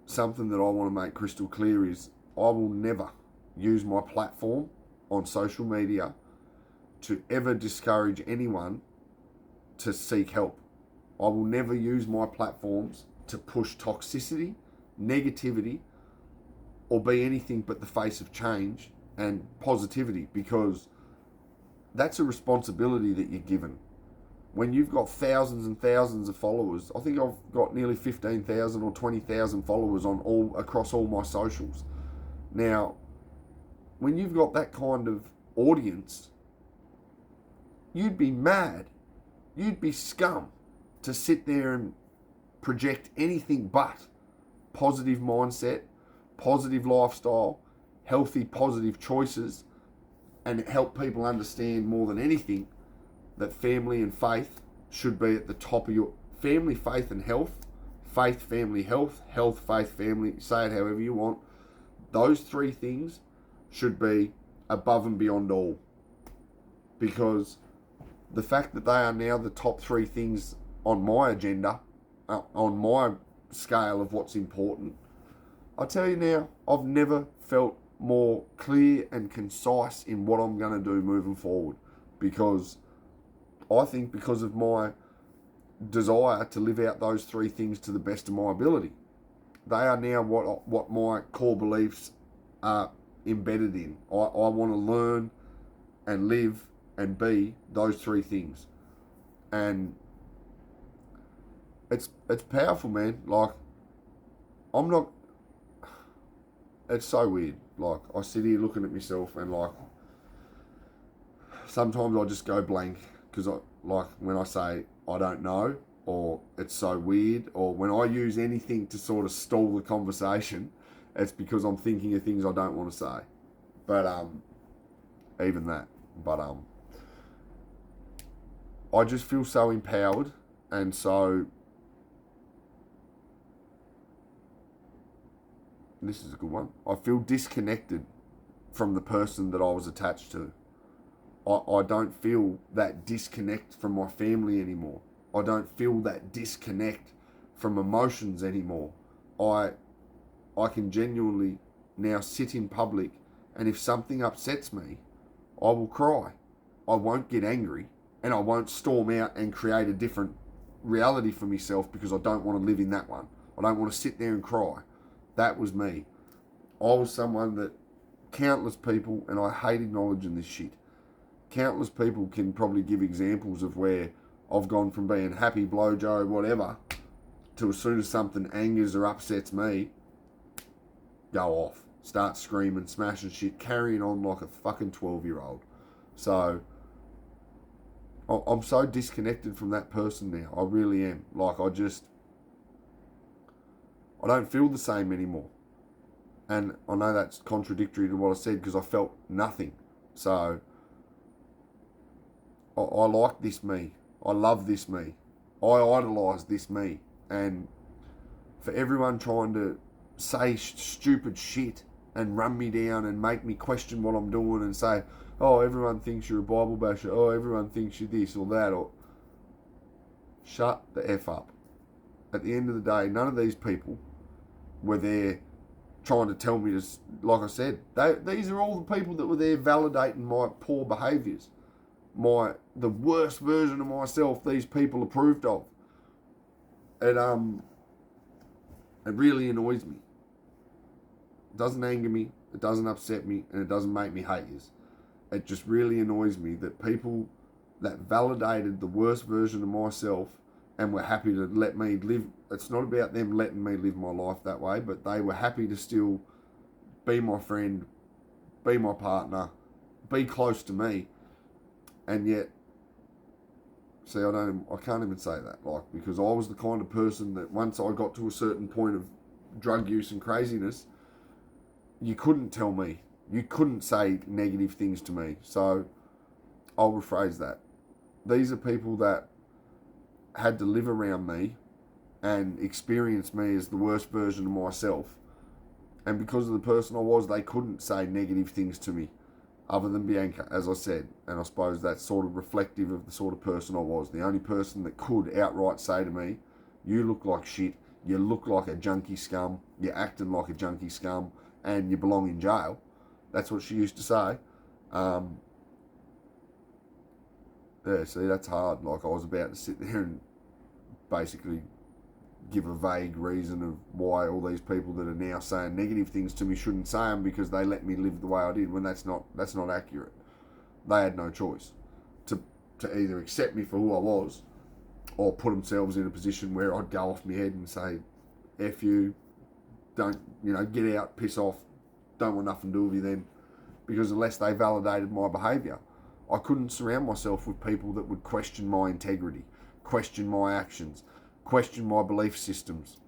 something that I want to make crystal clear is I will never use my platform on social media to ever discourage anyone to seek help. I will never use my platforms to push toxicity, negativity, or be anything but the face of change and positivity, because that's a responsibility that you're given. When you've got thousands and thousands of followers, I think I've got nearly 15,000 or 20,000 followers across all my socials. Now, when you've got that kind of audience, you'd be mad, you'd be scum to sit there and project anything but positive mindset, positive lifestyle, healthy, positive choices, and help people understand more than anything that family and faith should be at the top of your family, faith and health, faith, family, health, health, faith, family, say it however you want. Those three things should be above and beyond all, because the fact that they are now the top three things on my agenda, on my scale of what's important, I tell you now, I've never felt more clear and concise in what I'm going to do moving forward, because I think because of my desire to live out those three things to the best of my ability. they are now what my core beliefs are embedded in. I want to learn and live and be those three things. And it's powerful, man. Like, I'm not, it's so weird. Like, I sit here looking at myself and like, sometimes I just go blank because like when I say I don't know, or it's so weird, or when I use anything to sort of stall the conversation, it's because I'm thinking of things I don't want to say. But even that. But I just feel so empowered and so. This is a good one. I feel disconnected from the person that I was attached to. I don't feel that disconnect from my family anymore. I don't feel that disconnect from emotions anymore. I can genuinely now sit in public, and if something upsets me, I will cry. I won't get angry, and I won't storm out and create a different reality for myself because I don't want to live in that one. I don't want to sit there and cry. That was me. I was someone that countless people, and I hate acknowledging this shit, countless people can probably give examples of where I've gone from being happy, blowjo, whatever, to as soon as something angers or upsets me, go off, start screaming, smashing shit, carrying on like a fucking 12-year-old. So I'm so disconnected from that person now. I really am. Like, I don't feel the same anymore. And I know that's contradictory to what I said because I felt nothing. So I like this me. I love this me. I idolise this me. And for everyone trying to say stupid shit and run me down and make me question what I'm doing and say, oh, everyone thinks you're a Bible basher. Oh, everyone thinks you're this or that. Or shut the F up. At the end of the day, none of these people were there trying to tell me to, like I said, these are all the people that were there validating my poor behaviours. The worst version of myself these people approved of. It really annoys me. It doesn't anger me, it doesn't upset me, and it doesn't make me hate you. It just really annoys me that people that validated the worst version of myself and were happy to let me live. It's not about them letting me live my life that way, but they were happy to still be my friend, be my partner, be close to me. And yet, see, I can't even say that, like, because I was the kind of person that once I got to a certain point of drug use and craziness, you couldn't tell me. You couldn't say negative things to me. So I'll rephrase that. These are people that had to live around me and experience me as the worst version of myself. And because of the person I was, they couldn't say negative things to me other than Bianca, as I said. And I suppose that's sort of reflective of the sort of person I was. The only person that could outright say to me, you look like shit, you look like a junkie scum, you're acting like a junkie scum, and you belong in jail. That's what she used to say. Yeah, see, that's hard. Like, I was about to sit there and basically give a vague reason of why all these people that are now saying negative things to me shouldn't say them because they let me live the way I did, when that's not accurate. They had no choice to either accept me for who I was or put themselves in a position where I'd go off my head and say, F you, don't, get out, piss off, don't want nothing to do with you then. Because unless they validated my behaviour, I couldn't surround myself with people that would question my integrity, question my actions, question my belief systems,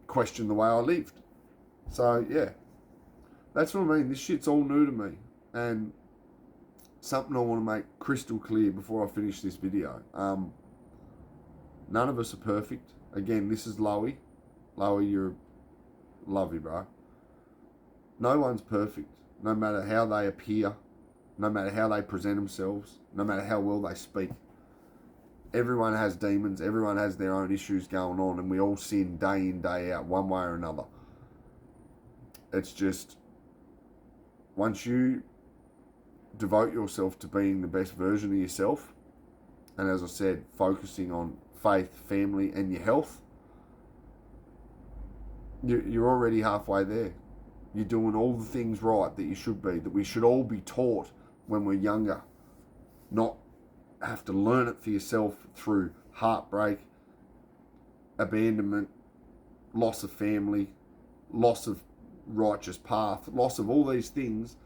question the way I lived. So, yeah, that's what I mean. This shit's all new to me. And something I want to make crystal clear before I finish this video. None of us are perfect. Again, this is Loey. Loey, you're lovely, bro. No one's perfect, no matter how they appear, no matter how they present themselves, no matter how well they speak. Everyone has demons, everyone has their own issues going on, and we all sin day in, day out, one way or another. It's just, once you devote yourself to being the best version of yourself, and as I said, focusing on faith, family, and your health, you're already halfway there. You're doing all the things right that you should be, that we should all be taught when we're younger, not have to learn it for yourself through heartbreak, abandonment, loss of family, loss of righteous path, loss of all these things,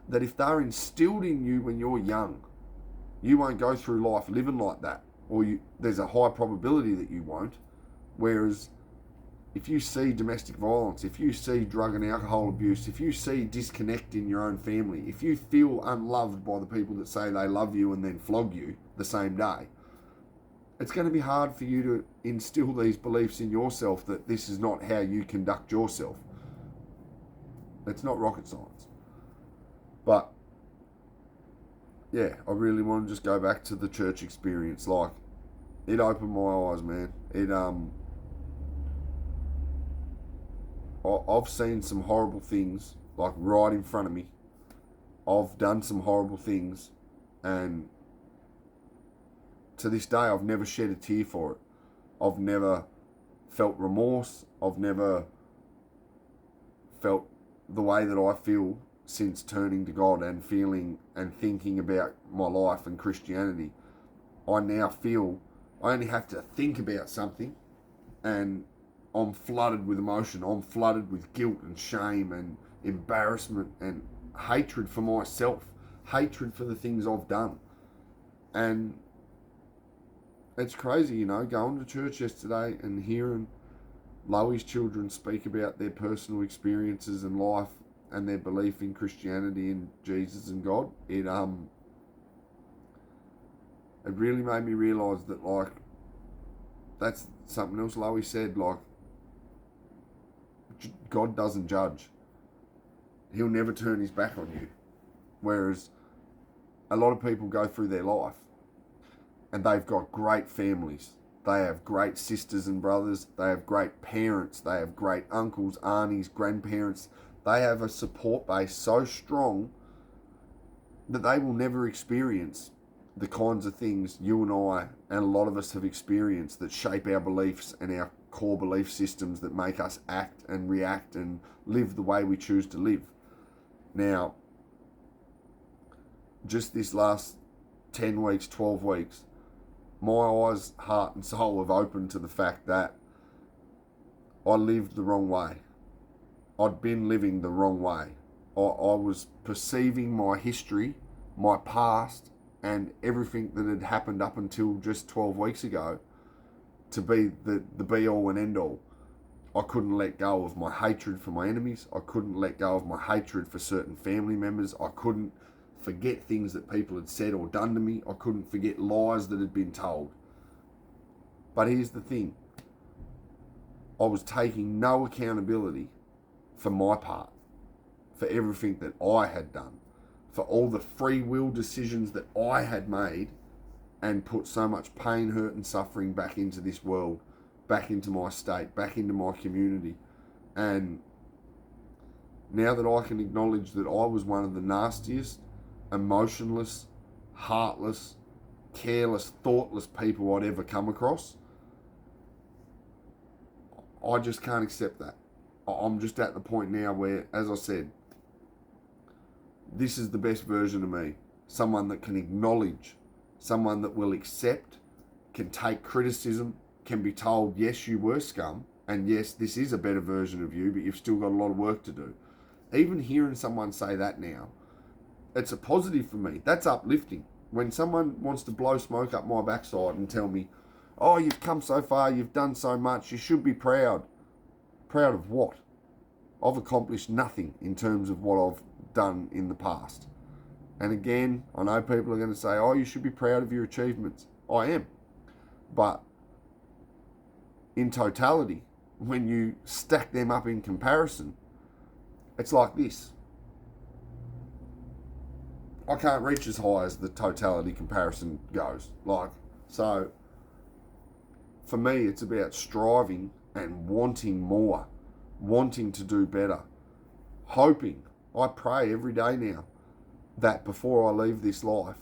that if they're instilled in you when you're young, you won't go through life living like that, or there's a high probability that you won't. Whereas if you see domestic violence, if you see drug and alcohol abuse, if you see disconnect in your own family, if you feel unloved by the people that say they love you and then flog you the same day, it's going to be hard for you to instill these beliefs in yourself that this is not how you conduct yourself. It's not rocket science. But yeah, I really want to just go back to the church experience. Like, it opened my eyes, man. I've seen some horrible things, like right in front of me. I've done some horrible things, and to this day, I've never shed a tear for it. I've never felt remorse. I've never felt the way that I feel since turning to God and feeling and thinking about my life and Christianity. I now feel I only have to think about something and I'm flooded with emotion. I'm flooded with guilt and shame and embarrassment and hatred for myself, hatred for the things I've done. And it's crazy, you know, going to church yesterday and hearing Loey's children speak about their personal experiences in life and their belief in Christianity and Jesus and God. It really made me realise that, like, that's something else Loey said, like, God doesn't judge. He'll never turn his back on you. Whereas a lot of people go through their life and they've got great families. They have great sisters and brothers. They have great parents. They have great uncles, aunties, grandparents. They have a support base so strong that they will never experience the kinds of things you and I and a lot of us have experienced that shape our beliefs and our core belief systems that make us act and react and live the way we choose to live. Now, just this last 10 weeks, 12 weeks, my eyes, heart and soul have opened to the fact that I lived the wrong way. I'd been living the wrong way. I was perceiving my history, my past, and everything that had happened up until just 12 weeks ago to be the be-all and end-all. I couldn't let go of my hatred for my enemies. I couldn't let go of my hatred for certain family members. I couldn't forget things that people had said or done to me. I couldn't forget lies that had been told. But here's the thing. I was taking no accountability for my part, for everything that I had done, for all the free will decisions that I had made and put so much pain, hurt and suffering back into this world, back into my state, back into my community. And now that I can acknowledge that I was one of the nastiest, emotionless, heartless, careless, thoughtless people I'd ever come across, I just can't accept that. I'm just at the point now where, as I said, this is the best version of me. Someone that can acknowledge, someone that will accept, can take criticism, can be told, yes, you were scum, and yes, this is a better version of you, but you've still got a lot of work to do. Even hearing someone say that now, it's a positive for me. That's uplifting. When someone wants to blow smoke up my backside and tell me, oh, you've come so far, you've done so much, you should be proud. Proud of what? I've accomplished nothing in terms of what I've done in the past. And again, I know people are going to say, oh, you should be proud of your achievements. I am. But in totality, when you stack them up in comparison, it's like this. I can't reach as high as the totality comparison goes. So for me, it's about striving and wanting more, wanting to do better, hoping. I pray every day now that before I leave this life,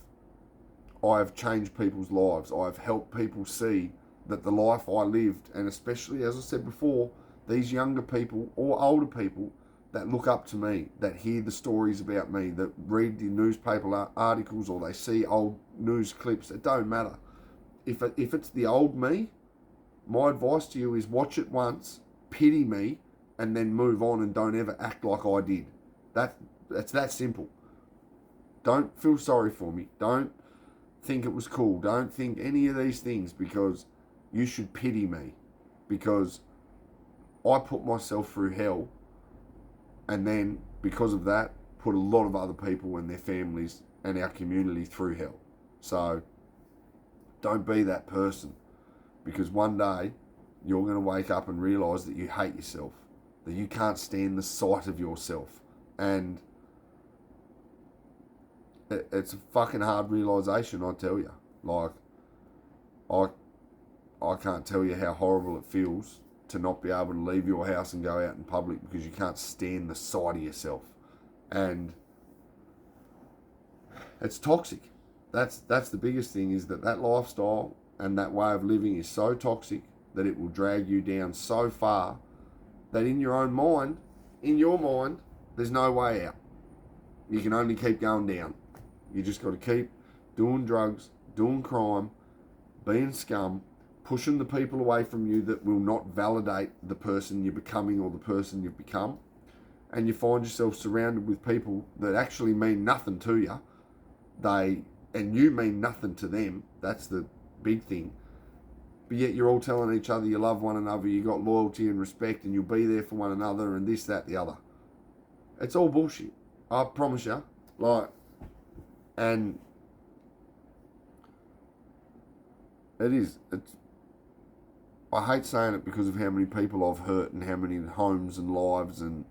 I have changed people's lives. I have helped people see that the life I lived, and especially, as I said before, these younger people or older people that look up to me, that hear the stories about me, that read the newspaper articles or they see old news clips, it don't matter. If it's the old me, my advice to you is watch it once, pity me, and then move on and don't ever act like I did. That's that simple. Don't feel sorry for me. Don't think it was cool. Don't think any of these things, because you should pity me, because I put myself through hell, and then because of that put a lot of other people and their families and our community through hell. So don't be that person, because one day you're going to wake up and realise that you hate yourself, that you can't stand the sight of yourself, and it's a fucking hard realisation, I tell you. Like, I can't tell you how horrible it feels to not be able to leave your house and go out in public because you can't stand the sight of yourself. And it's toxic. That's the biggest thing, is that lifestyle and that way of living is so toxic that it will drag you down so far that in your mind, there's no way out. You can only keep going down. You just got to keep doing drugs, doing crime, being scum, pushing the people away from you that will not validate the person you're becoming or the person you've become. And you find yourself surrounded with people that actually mean nothing to you. And you mean nothing to them. That's the big thing. But yet you're all telling each other you love one another, you got loyalty and respect, and you'll be there for one another, and this, that, the other. It's all bullshit. I promise you. And it is. I hate saying it because of how many people I've hurt and how many homes and lives and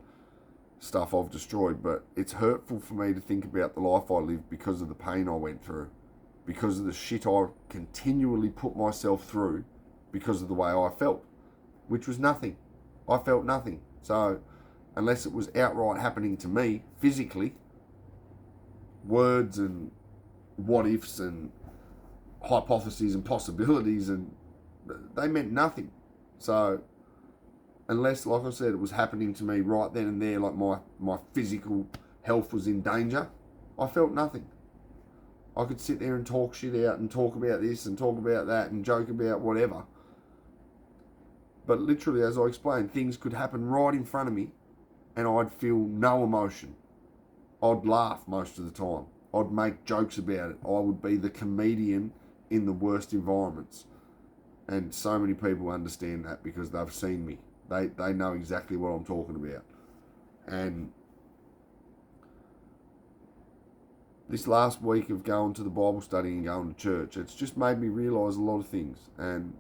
stuff I've destroyed, but it's hurtful for me to think about the life I lived because of the pain I went through, because of the shit I continually put myself through, because of the way I felt, which was nothing. I felt nothing. So unless it was outright happening to me physically, words and what ifs and hypotheses and possibilities, and they meant nothing. So unless, like I said, it was happening to me right then and there, like my physical health was in danger, I felt nothing. I could sit there and talk shit out and talk about this and talk about that and joke about whatever. But literally, as I explained, things could happen right in front of me and I'd feel no emotion. I'd laugh most of the time. I'd make jokes about it. I would be the comedian in the worst environments. And so many people understand that because they've seen me. They know exactly what I'm talking about. And this last week of going to the Bible study and going to church, it's just made me realise a lot of things. And,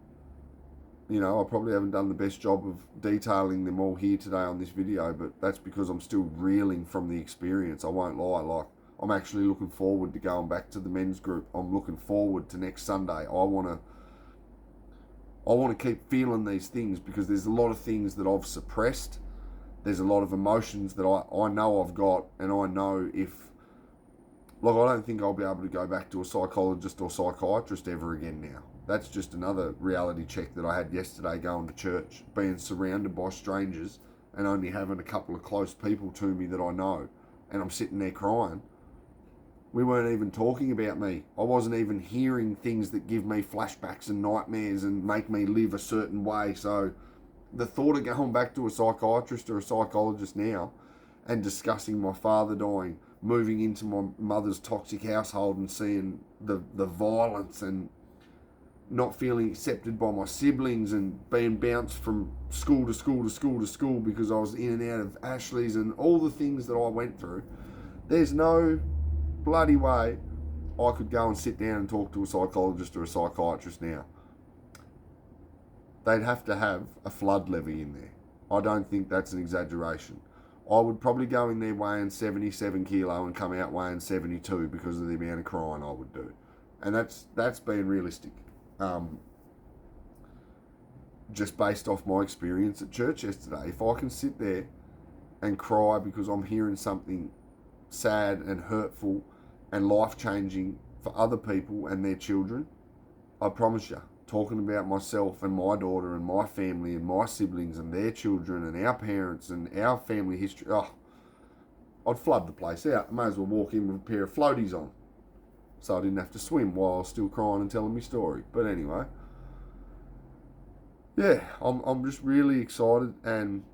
you know, I probably haven't done the best job of detailing them all here today on this video, but that's because I'm still reeling from the experience. I won't lie. Like, I'm actually looking forward to going back to the men's group. I'm looking forward to next Sunday. I want to keep feeling these things because there's a lot of things that I've suppressed. There's a lot of emotions that I know I've got, and I know if, like, I don't think I'll be able to go back to a psychologist or psychiatrist ever again now. That's just another reality check that I had yesterday going to church, being surrounded by strangers and only having a couple of close people to me that I know, and I'm sitting there crying. We weren't even talking about me. I wasn't even hearing things that give me flashbacks and nightmares and make me live a certain way. So the thought of going back to a psychiatrist or a psychologist now and discussing my father dying, moving into my mother's toxic household and seeing the violence and not feeling accepted by my siblings and being bounced from school to school to school to school because I was in and out of Ashley's and all the things that I went through, there's no bloody way I could go and sit down and talk to a psychologist or a psychiatrist now. They'd have to have a flood levy in there. I don't think that's an exaggeration. I would probably go in there weighing 77 kilo and come out weighing 72 because of the amount of crying I would do. And that's being realistic. Just based off my experience at church yesterday. If I can sit there and cry because I'm hearing something sad and hurtful and life-changing for other people and their children, I promise you, talking about myself and my daughter and my family and my siblings and their children and our parents and our family history. Oh, I'd flood the place out. I may as well walk in with a pair of floaties on, so I didn't have to swim while I was still crying and telling my story. But anyway, yeah, I'm just really excited, and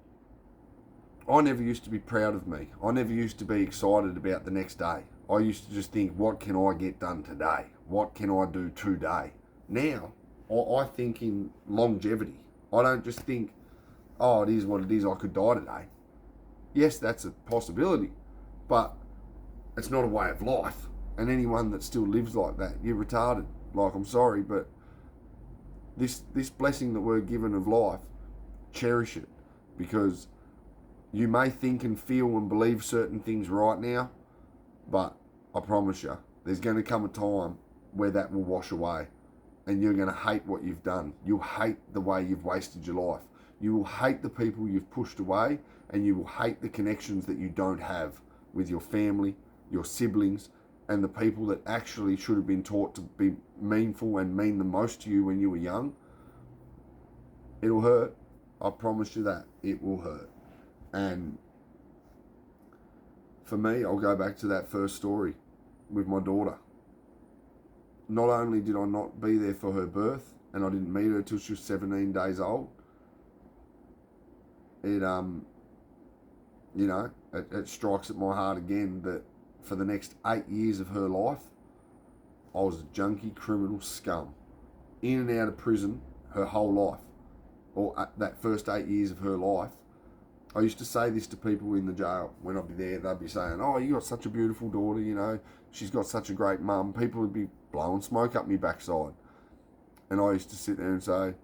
I never used to be proud of me. I never used to be excited about the next day. I used to just think, what can I get done today? What can I do today? Now, I think in longevity. I don't just think, oh, it is what it is, I could die today. Yes, that's a possibility, but it's not a way of life. And anyone that still lives like that, you're retarded. Like, I'm sorry, but this blessing that we're given of life, cherish it, because you may think and feel and believe certain things right now, but I promise you, there's going to come a time where that will wash away, and you're going to hate what you've done. You'll hate the way you've wasted your life. You will hate the people you've pushed away, and you will hate the connections that you don't have with your family, your siblings, and the people that actually should have been taught to be meaningful and mean the most to you when you were young. It'll hurt. I promise you that. It will hurt. And for me, I'll go back to that first story with my daughter. Not only did I not be there for her birth, and I didn't meet her till she was 17 days old, it strikes at my heart again that for the next 8 years of her life, I was a junkie, criminal scum. In and out of prison her whole life, or that first 8 years of her life. I used to say this to people in the jail when I'd be there. They'd be saying, oh, you got such a beautiful daughter, she's got such a great mum. People would be blowing smoke up my backside. And I used to sit there and say,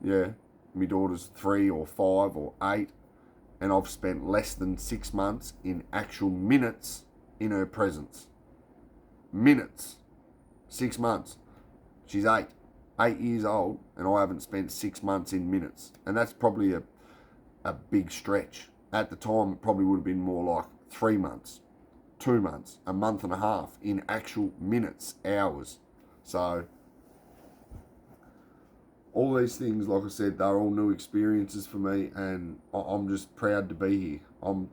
yeah, my daughter's 3 or 5 or 8, and I've spent less than 6 months in actual minutes in her presence. Minutes. 6 months. She's 8 years old, and I haven't spent 6 months in minutes. And that's probably a big stretch. At the time, it probably would have been more like 3 months, 2 months, a month and a half in actual minutes, hours. So all these things, like I said, they're all new experiences for me, and I'm just proud to be here. I'm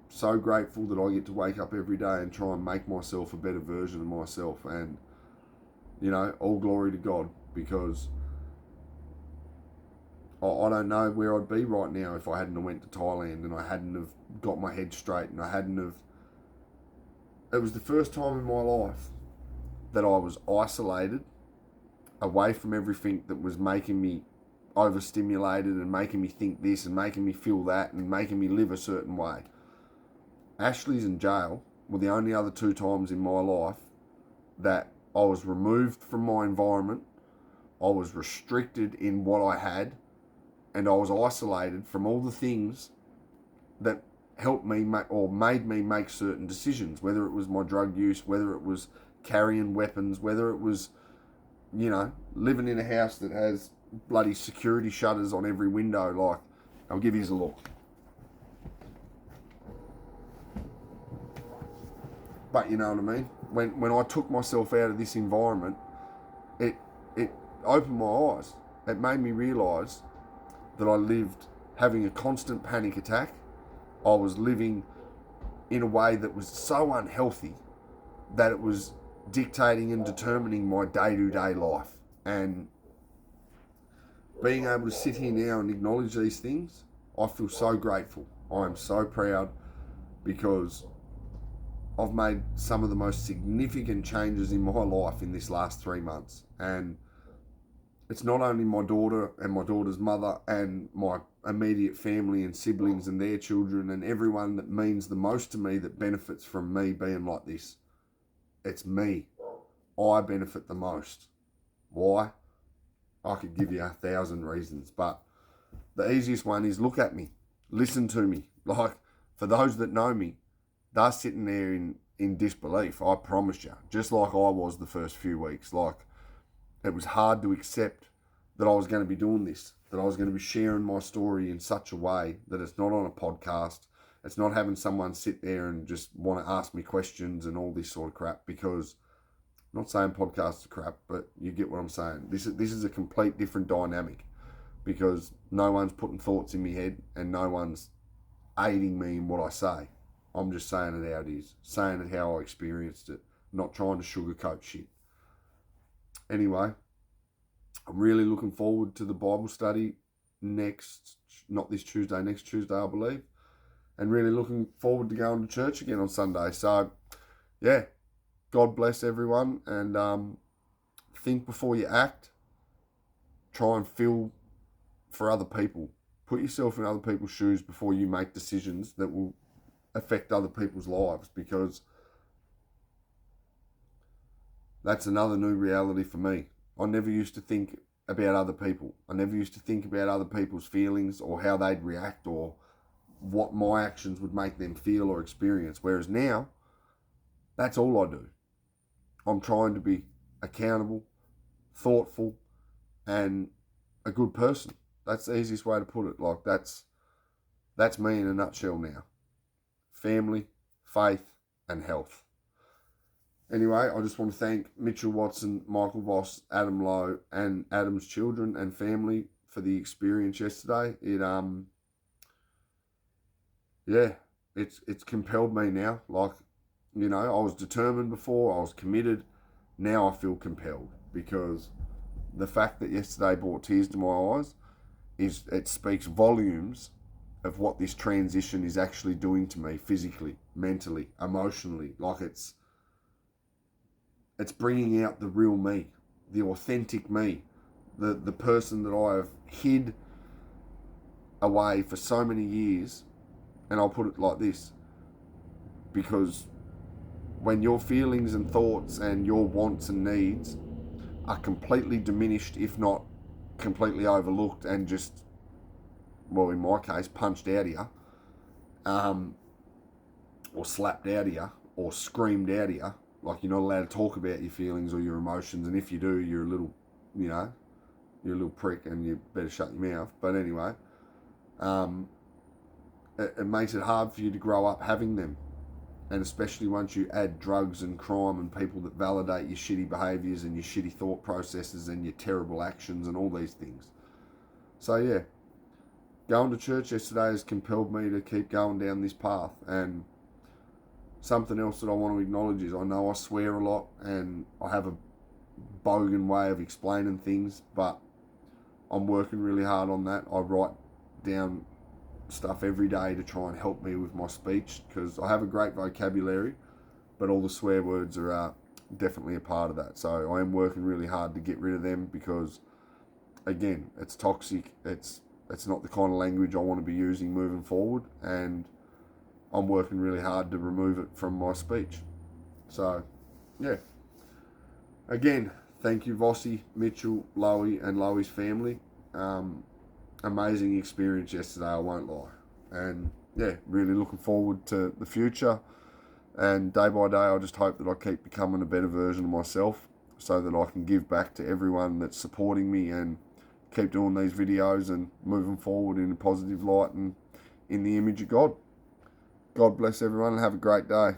so grateful that I get to wake up every day and try and make myself a better version of myself. And, all glory to God, because I don't know where I'd be right now if I hadn't have went to Thailand and I hadn't have got my head straight and I hadn't have... It was the first time in my life that I was isolated, away from everything that was making me overstimulated and making me think this and making me feel that and making me live a certain way. Ashley's in jail were the only other 2 times in my life that I was removed from my environment, I was restricted in what I had, and I was isolated from all the things that helped me made me make certain decisions, whether it was my drug use, whether it was carrying weapons, whether it was, living in a house that has bloody security shutters on every window. Like, I'll give you a look. But you know what I mean? When I took myself out of this environment, it opened my eyes. It made me realise that I lived having a constant panic attack. I was living in a way that was so unhealthy that it was dictating and determining my day-to-day life. And being able to sit here now and acknowledge these things, I feel so grateful. I am so proud, because I've made some of the most significant changes in my life in this last 3 months. And it's not only my daughter and my daughter's mother and my immediate family and siblings and their children and everyone that means the most to me that benefits from me being like this. It's me. I benefit the most. Why? I could give you 1,000 reasons, but the easiest one is look at me. Listen to me. Like, for those that know me, they're sitting there in disbelief, I promise you. Just like I was the first few weeks. Like, it was hard to accept that I was going to be doing this, that I was going to be sharing my story in such a way that it's not on a podcast. It's not having someone sit there and just want to ask me questions and all this sort of crap, because I'm not saying podcasts are crap, but you get what I'm saying. This is a complete different dynamic because no one's putting thoughts in my head and no one's aiding me in what I say. I'm just saying it how it is, saying it how I experienced it, not trying to sugarcoat shit. Anyway, I'm really looking forward to the Bible study not this Tuesday, next Tuesday, I believe. And really looking forward to going to church again on Sunday. So, yeah, God bless everyone. And think before you act. Try and feel for other people. Put yourself in other people's shoes before you make decisions that will affect other people's lives, because that's another new reality for me. I never used to think about other people. I never used to think about other people's feelings or how they'd react or what my actions would make them feel or experience. Whereas now, that's all I do. I'm trying to be accountable, thoughtful, and a good person. That's the easiest way to put it. Like that's me in a nutshell now. Family, faith, and health. Anyway, I just want to thank Mitchell Watson, Michael Voss, Adam Lowe, and Adam's children and family for the experience yesterday. It's compelled me now. Like, I was determined before, I was committed. Now I feel compelled because the fact that yesterday brought tears to my eyes it speaks volumes of what this transition is actually doing to me physically, mentally, emotionally. Like it's bringing out the real me, the authentic me, the person that I have hid away for so many years. And I'll put it like this, because when your feelings and thoughts and your wants and needs are completely diminished, if not completely overlooked and just, well, in my case, punched out of you, or slapped out of you, or screamed out of you, like you're not allowed to talk about your feelings or your emotions, and if you do, you're a little, you're a little prick and you better shut your mouth. But anyway, it makes it hard for you to grow up having them. And especially once you add drugs and crime and people that validate your shitty behaviours and your shitty thought processes and your terrible actions and all these things. So yeah, going to church yesterday has compelled me to keep going down this path. And something else that I want to acknowledge is I know I swear a lot and I have a bogan way of explaining things, but I'm working really hard on that. I write down stuff every day to try and help me with my speech, because I have a great vocabulary, but all the swear words are definitely a part of that. So I am working really hard to get rid of them, because again, it's toxic. It's not the kind of language I want to be using moving forward, and I'm working really hard to remove it from my speech. So yeah, again, thank you Vossi, Mitchell, Lowy and Lowy's family. Amazing experience yesterday, I won't lie. And yeah, really looking forward to the future. And day by day, I just hope that I keep becoming a better version of myself, so that I can give back to everyone that's supporting me and keep doing these videos and moving forward in a positive light and in the image of God. God bless everyone and have a great day.